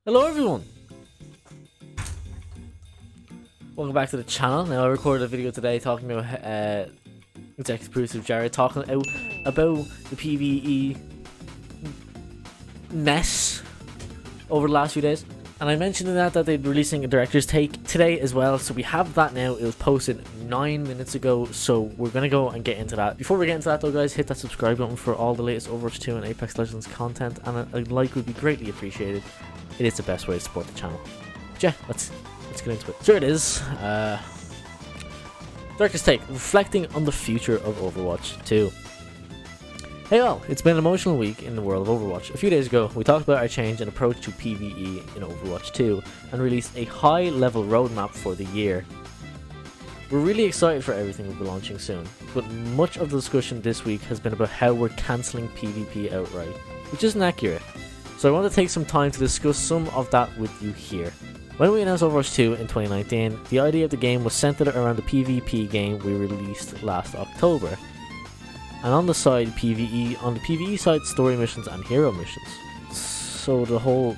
Hello everyone! Welcome back to the channel. Now I recorded a video today talking about executive producer Jared talking about the PVE mess over the last few days. And I mentioned in that they'd be releasing a director's take today as well, so we have that now. It was posted 9 minutes ago, so we're gonna go and get into that. Before we get into that though, guys, hit that subscribe button for all the latest Overwatch 2 and Apex Legends content, and a like would be greatly appreciated. It is the best way to support the channel. But yeah, let's get into it. So here it is. Director's take, reflecting on the future of Overwatch 2. Hey all, it's been an emotional week in the world of Overwatch. A few days ago, we talked about our change in approach to PVE in Overwatch 2 and released a high-level roadmap for the year. We're really excited for everything we'll be launching soon, but much of the discussion this week has been about how we're cancelling PvP outright, which isn't accurate. So I want to take some time to discuss some of that with you here. When we announced Overwatch 2 in 2019, the idea of the game was centered around the PvP game we released last October. And on the side, on the PvE side, story missions and hero missions. So the whole...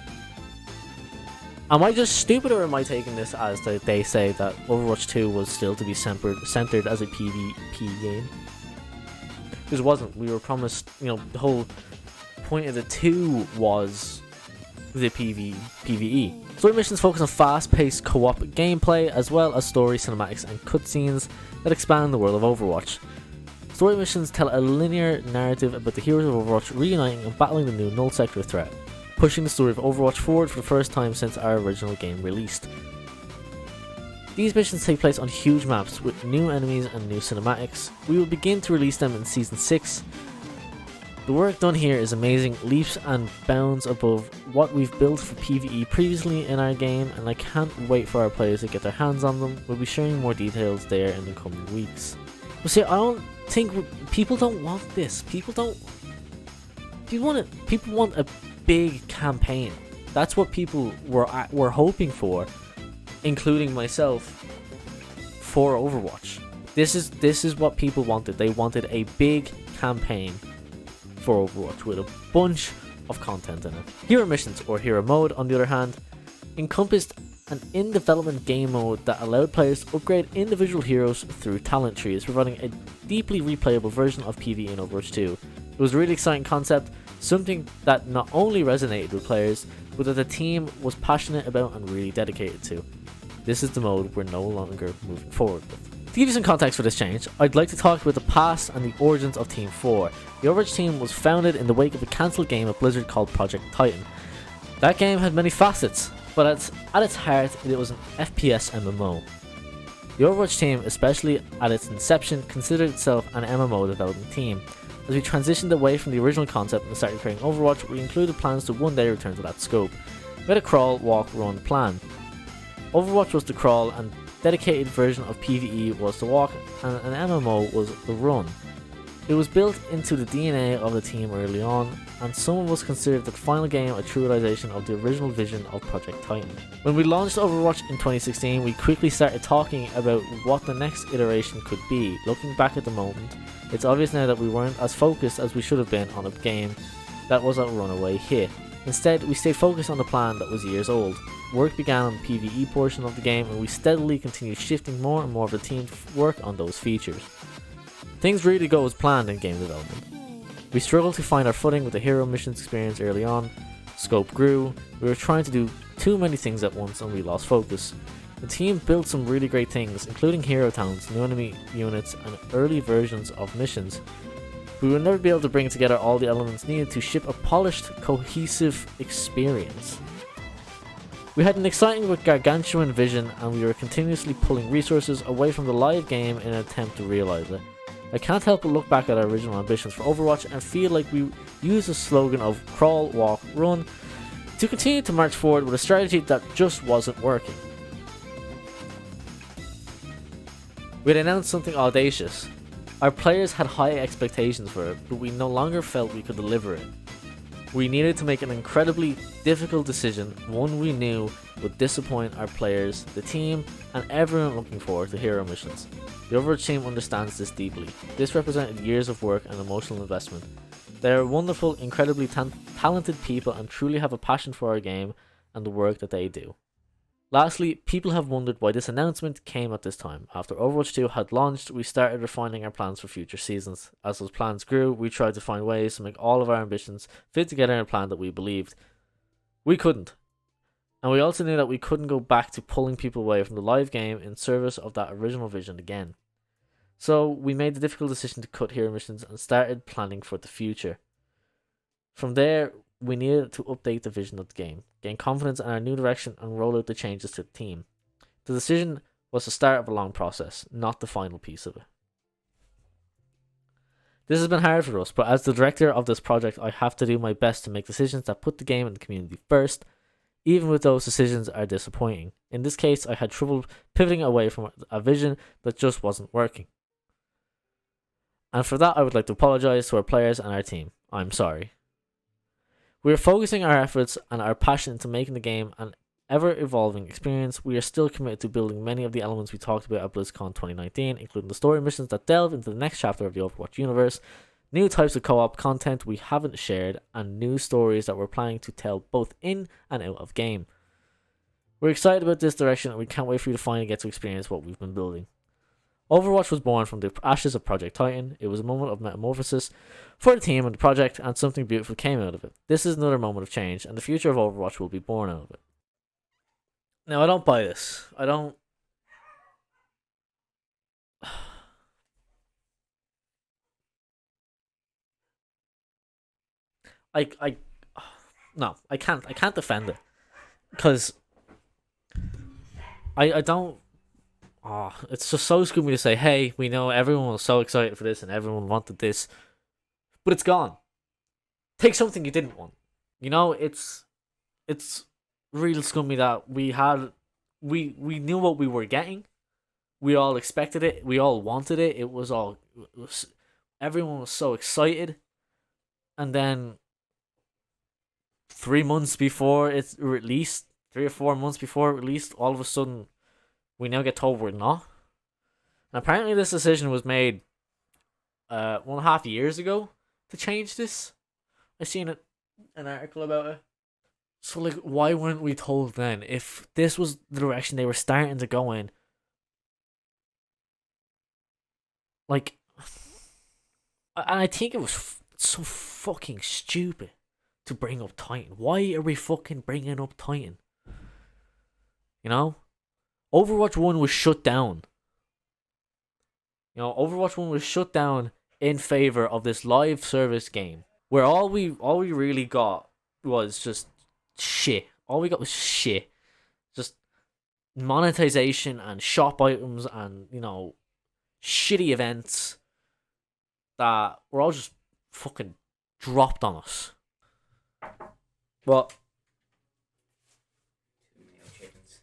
Am I just stupid, or am I taking this as that they say that Overwatch 2 was still to be centered as a PvP game? Because it wasn't. We were promised, the whole point of the 2 was the PvE. Story missions focus on fast-paced co-op gameplay, as well as story cinematics and cutscenes that expand the world of Overwatch. Story missions tell a linear narrative about the heroes of Overwatch reuniting and battling the new Null Sector threat, pushing the story of Overwatch forward for the first time since our original game released. These missions take place on huge maps with new enemies and new cinematics. We will begin to release them in Season 6. The work done here is amazing, leaps and bounds above what we've built for PvE previously in our game, and I can't wait for our players to get their hands on them. We'll be sharing more details there in the coming weeks. But see, I don't think people don't want this. People want a big campaign. That's what people were hoping for, including myself, for Overwatch. This is what people wanted. They wanted a big campaign for Overwatch with a bunch of content in it. Hero missions, or hero mode, on the other hand, encompassed an in-development game mode that allowed players to upgrade individual heroes through talent trees, providing a deeply replayable version of PvE in Overwatch 2. It was a really exciting concept, something that not only resonated with players, but that the team was passionate about and really dedicated to. This is the mode we're no longer moving forward with. To give you some context for this change, I'd like to talk about the past and the origins of Team 4. The Overwatch team was founded in the wake of a cancelled game at Blizzard called Project Titan. That game had many facets, but at its heart, it was an FPS MMO. The Overwatch team, especially at its inception, considered itself an MMO development team. As we transitioned away from the original concept and started creating Overwatch, we included plans to one day return to that scope. We had a crawl, walk, run plan. Overwatch was the crawl, and dedicated version of PvE was the walk, and an MMO was the run. It was built into the DNA of the team early on, and some of us considered the final game a true realization of the original vision of Project Titan. When we launched Overwatch in 2016, we quickly started talking about what the next iteration could be. Looking back at the moment, it's obvious now that we weren't as focused as we should have been on a game that was a runaway hit. Instead, we stayed focused on the plan that was years old. Work began on the PvE portion of the game, and we steadily continued shifting more and more of the team to work on those features. Things really go as planned in game development. We struggled to find our footing with the hero missions experience early on. Scope grew, we were trying to do too many things at once, and we lost focus. The team built some really great things, including hero towns, new enemy units, and early versions of missions. We would never be able to bring together all the elements needed to ship a polished, cohesive experience. We had an exciting but gargantuan vision, and we were continuously pulling resources away from the live game in an attempt to realize it. I can't help but look back at our original ambitions for Overwatch and feel like we used the slogan of crawl, walk, run to continue to march forward with a strategy that just wasn't working. We had announced something audacious. Our players had high expectations for it, but we no longer felt we could deliver it. We needed to make an incredibly difficult decision, one we knew would disappoint our players, the team, and everyone looking forward to hero missions. The Overwatch team understands this deeply. This represented years of work and emotional investment. They are wonderful, incredibly talented people and truly have a passion for our game, and the work that they do. Lastly, people have wondered why this announcement came at this time. After Overwatch 2 had launched, we started refining our plans for future seasons. As those plans grew, we tried to find ways to make all of our ambitions fit together in a plan that we believed. We couldn't. And we also knew that we couldn't go back to pulling people away from the live game in service of that original vision again. So we made the difficult decision to cut hero missions and started planning for the future. From there, we needed to update the vision of the game, gain confidence in our new direction, and roll out the changes to the team. The decision was the start of a long process, not the final piece of it. This has been hard for us, but as the director of this project, I have to do my best to make decisions that put the game and the community first, even if those decisions are disappointing. In this case, I had trouble pivoting away from a vision that just wasn't working. And for that, I would like to apologize to our players and our team. I'm sorry. We are focusing our efforts and our passion into making the game an ever-evolving experience. We are still committed to building many of the elements we talked about at BlizzCon 2019, including the story missions that delve into the next chapter of the Overwatch universe, new types of co-op content we haven't shared, and new stories that we're planning to tell both in and out of game. We're excited about this direction, and we can't wait for you to finally get to experience what we've been building. Overwatch was born from the ashes of Project Titan. It was a moment of metamorphosis for the team and the project, and something beautiful came out of it. This is another moment of change, and the future of Overwatch will be born out of it. Now, I don't buy this. I don't... No, I can't defend it. Because I don't... Oh, it's just so screwy to say, hey, we know everyone was so excited for this and everyone wanted this, but it's gone. Take something you didn't want. You know, it's real scummy that we knew what we were getting. We all expected it. We all wanted it. Everyone was so excited. And then 3 months before it's released, 3 or 4 months before it released, all of a sudden we now get told we're not. And apparently this decision was made 1.5 years ago to change this. I seen an article about it. So like, why weren't we told then? If this was the direction they were starting to go in, like, and I think it was so fucking stupid to bring up Titan. Why are we fucking bringing up Titan? You know? Overwatch 1 was shut down. You know, Overwatch 1 was shut down in favor of this live service game, where all we really got was just shit. All we got was shit. Just monetization and shop items and, you know, shitty events that were all just fucking dropped on us. Well,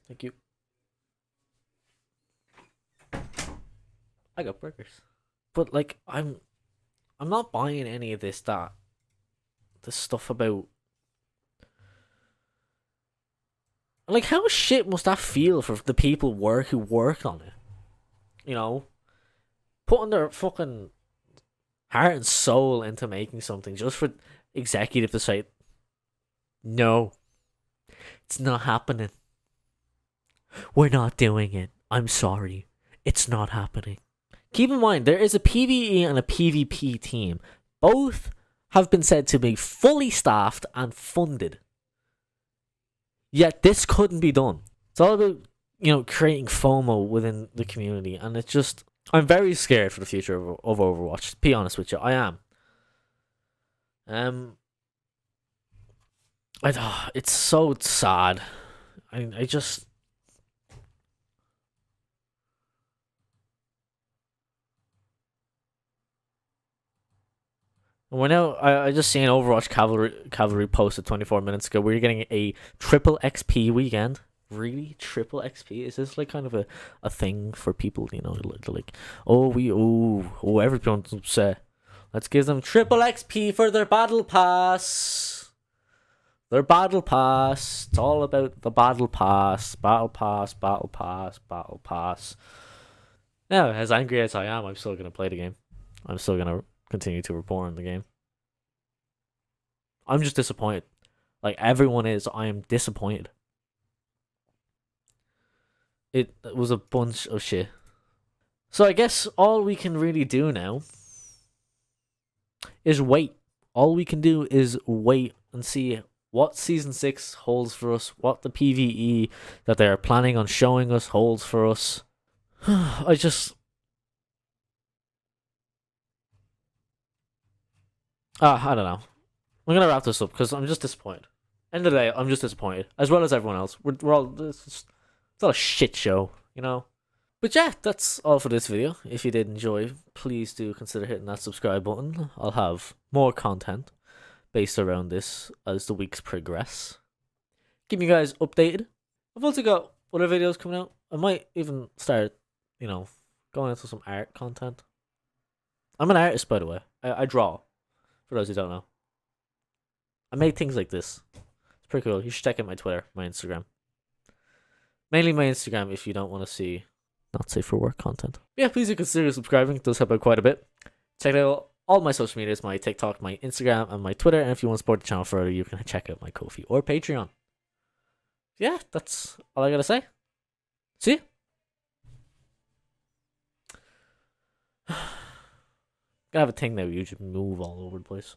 thank you. I got burgers. But like, I'm not buying any of this stuff about, like, how shit must that feel for the people who worked on it? You know, putting their fucking heart and soul into making something just for executive to say, no, it's not happening. We're not doing it. I'm sorry. It's not happening. Keep in mind, there is a PVE and a PvP team. Both have been said to be fully staffed and funded. Yet this couldn't be done. It's all about, you know, creating FOMO within the community. And it's just, I'm very scared for the future of Overwatch. To be honest with you, I am. It's so sad. I just... We're now, I just seen Overwatch Cavalry posted 24 minutes ago. We're getting a triple XP weekend. Really? Triple XP? Is this like kind of a thing for people, you know, like, everyone's upset. Let's give them triple XP for their battle pass. Their battle pass. It's all about the battle pass. Battle pass, battle pass, battle pass. Now, as angry as I am, I'm still going to play the game. I'm still going to continue to report on the game. I'm just disappointed. Like everyone is, I am disappointed. it was a bunch of shit. So I guess all we can really do now is wait. All we can do is wait and see what Season 6 holds for us, what the PVE that they're planning on showing us holds for us. I don't know. I'm gonna wrap this up because I'm just disappointed. End of the day, I'm just disappointed, as well as everyone else. We're all it's all a shit show, you know. But yeah, that's all for this video. If you did enjoy, please do consider hitting that subscribe button. I'll have more content based around this as the weeks progress. Keep you guys updated. I've also got other videos coming out. I might even start, going into some art content. I'm an artist, by the way. I draw, for those who don't know. I make things like this. It's pretty cool. You should check out my Twitter, my Instagram. Mainly my Instagram if you don't want to see not safe for work content. Yeah, please do consider subscribing. It does help out quite a bit. Check out all my social medias, my TikTok, my Instagram, and my Twitter. And if you want to support the channel further, you can check out my Ko-fi or Patreon. Yeah, that's all I gotta say. See ya. Gotta have a thing now where you just move all over the place.